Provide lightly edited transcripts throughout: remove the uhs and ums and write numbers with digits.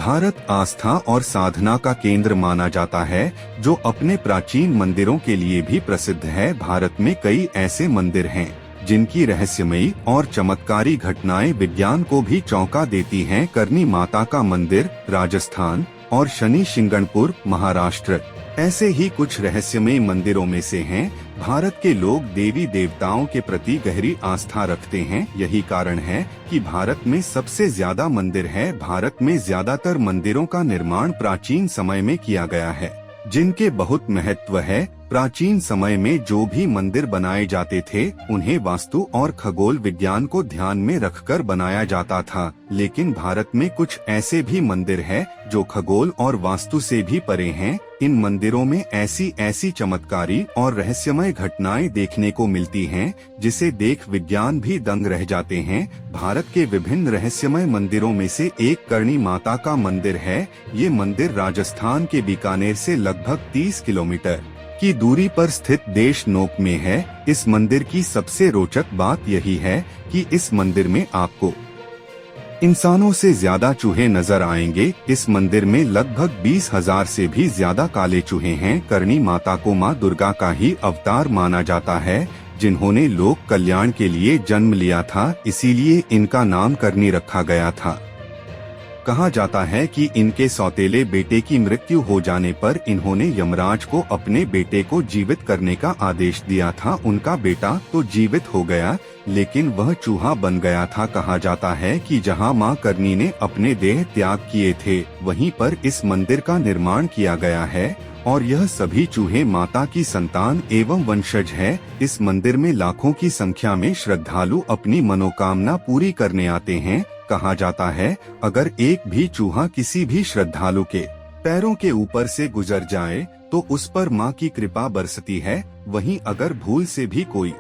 भारत आस्था और साधना का केंद्र माना जाता है, जो अपने प्राचीन मंदिरों के लिए भी प्रसिद्ध है। भारत में कई ऐसे मंदिर हैं जिनकी रहस्यमयी और चमत्कारी घटनाएं विज्ञान को भी चौंका देती हैं। करनी माता का मंदिर राजस्थान और शनि शिंगणापुर महाराष्ट्र ऐसे ही कुछ रहस्यमय मंदिरों में से हैं। भारत के लोग देवी देवताओं के प्रति गहरी आस्था रखते हैं। यही कारण है कि भारत में सबसे ज्यादा मंदिर है। भारत में ज्यादातर मंदिरों का निर्माण प्राचीन समय में किया गया है, जिनके बहुत महत्व है। प्राचीन समय में जो भी मंदिर बनाए जाते थे, उन्हें वास्तु और खगोल विज्ञान को ध्यान में रखकर बनाया जाता था। लेकिन भारत में कुछ ऐसे भी मंदिर हैं जो खगोल और वास्तु से भी परे हैं। इन मंदिरों में ऐसी चमत्कारी और रहस्यमय घटनाएं देखने को मिलती हैं, जिसे देख विज्ञान भी दंग रह जाते हैं। भारत के विभिन्न रहस्यमय मंदिरों में से एक करणी माता का मंदिर है। ये मंदिर राजस्थान के बीकानेर से लगभग 30 किलोमीटर की दूरी पर स्थित देशनोक में है। इस मंदिर की सबसे रोचक बात यही है कि इस मंदिर में आपको इंसानों से ज्यादा चूहे नजर आएंगे। इस मंदिर में लगभग 20,000 से भी ज्यादा काले चूहे हैं। करणी माता को मां दुर्गा का ही अवतार माना जाता है, जिन्होंने लोक कल्याण के लिए जन्म लिया था, इसीलिए इनका नाम करणी रखा गया था। कहा जाता है कि इनके सौतेले बेटे की मृत्यु हो जाने पर इन्होंने यमराज को अपने बेटे को जीवित करने का आदेश दिया था। उनका बेटा तो जीवित हो गया, लेकिन वह चूहा बन गया था। कहा जाता है कि जहां मां करणी ने अपने देह त्याग किए थे, वहीं पर इस मंदिर का निर्माण किया गया है और यह सभी चूहे माता की संतान एवं वंशज है। इस मंदिर में लाखों की संख्या में श्रद्धालु अपनी मनोकामना पूरी करने आते हैं। कहा जाता है, अगर एक भी चूहा किसी भी श्रद्धालु के पैरों के ऊपर से गुजर जाए तो उस पर मां की कृपा बरसती है। वहीं अगर भूल से भी कोई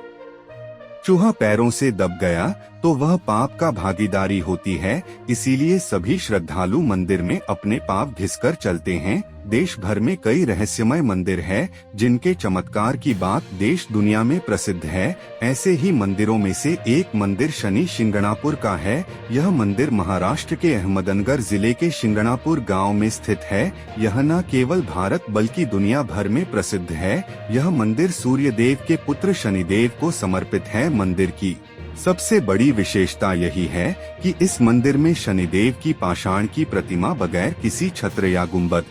चूहा पैरों से दब गया तो वह पाप का भागीदारी होती है। इसीलिए सभी श्रद्धालु मंदिर में अपने पाप घिसकर चलते हैं। देश भर में कई रहस्यमय मंदिर हैं, जिनके चमत्कार की बात देश दुनिया में प्रसिद्ध है। ऐसे ही मंदिरों में से एक मंदिर शनि शिंगणापुर का है। यह मंदिर महाराष्ट्र के अहमदनगर जिले के शिंगणापुर गांव में स्थित है। यह न केवल भारत बल्कि दुनिया भर में प्रसिद्ध है। यह मंदिर सूर्य देव के पुत्र शनिदेव को समर्पित है। मंदिर की सबसे बड़ी विशेषता यही है कि इस मंदिर में शनिदेव की पाषाण की प्रतिमा बगैर किसी छत्र या गुंबद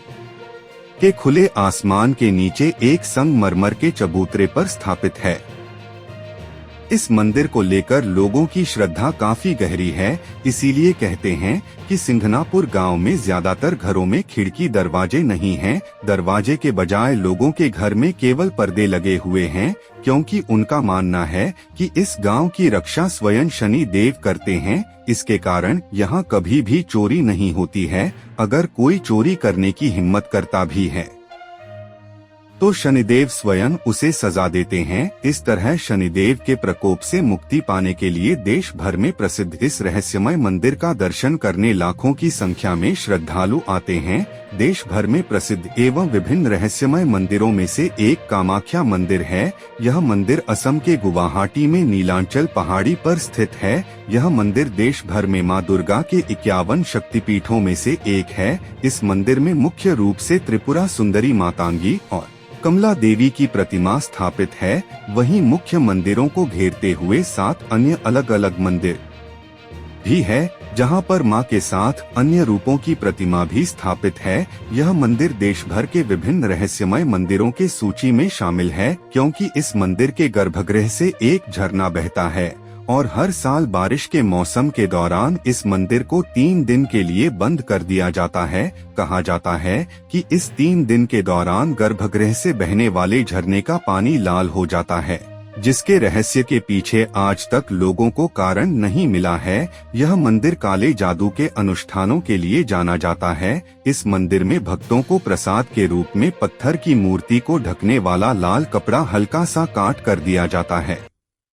के खुले आसमान के नीचे एक संगमरमर के चबूतरे पर स्थापित है। इस मंदिर को लेकर लोगों की श्रद्धा काफी गहरी है। इसीलिए कहते हैं कि सिंघनापुर गांव में ज्यादातर घरों में खिड़की दरवाजे नहीं हैं। दरवाजे के बजाय लोगों के घर में केवल पर्दे लगे हुए हैं, क्योंकि उनका मानना है कि इस गांव की रक्षा स्वयं शनि देव करते हैं। इसके कारण यहाँ कभी भी चोरी नहीं होती है। अगर कोई चोरी करने की हिम्मत करता भी है तो शनिदेव स्वयं उसे सजा देते हैं। इस तरह शनिदेव के प्रकोप से मुक्ति पाने के लिए देश भर में प्रसिद्ध इस रहस्यमय मंदिर का दर्शन करने लाखों की संख्या में श्रद्धालु आते हैं। देश भर में प्रसिद्ध एवं विभिन्न रहस्यमय मंदिरों में से एक कामाख्या मंदिर है। यह मंदिर असम के गुवाहाटी में नीलांचल पहाड़ी पर स्थित है। यह मंदिर देश भर में मां दुर्गा के 51 शक्तिपीठों में से एक है। इस मंदिर में मुख्य रूप से त्रिपुरा सुंदरी मातांगी और कमला देवी की प्रतिमा स्थापित है। वहीं मुख्य मंदिरों को घेरते हुए 7 अन्य अलग अलग मंदिर भी है, जहां पर मां के साथ अन्य रूपों की प्रतिमा भी स्थापित है। यह मंदिर देश भर के विभिन्न रहस्यमय मंदिरों के सूची में शामिल है, क्योंकि इस मंदिर के गर्भगृह से एक झरना बहता है और हर साल बारिश के मौसम के दौरान इस मंदिर को 3 दिन के लिए बंद कर दिया जाता है। कहा जाता है कि इस 3 दिन के दौरान गर्भगृह से बहने वाले झरने का पानी लाल हो जाता है, जिसके रहस्य के पीछे आज तक लोगों को कारण नहीं मिला है। यह मंदिर काले जादू के अनुष्ठानों के लिए जाना जाता है। इस मंदिर में भक्तों को प्रसाद के रूप में पत्थर की मूर्ति को ढकने वाला लाल कपड़ा हल्का सा काट कर दिया जाता है।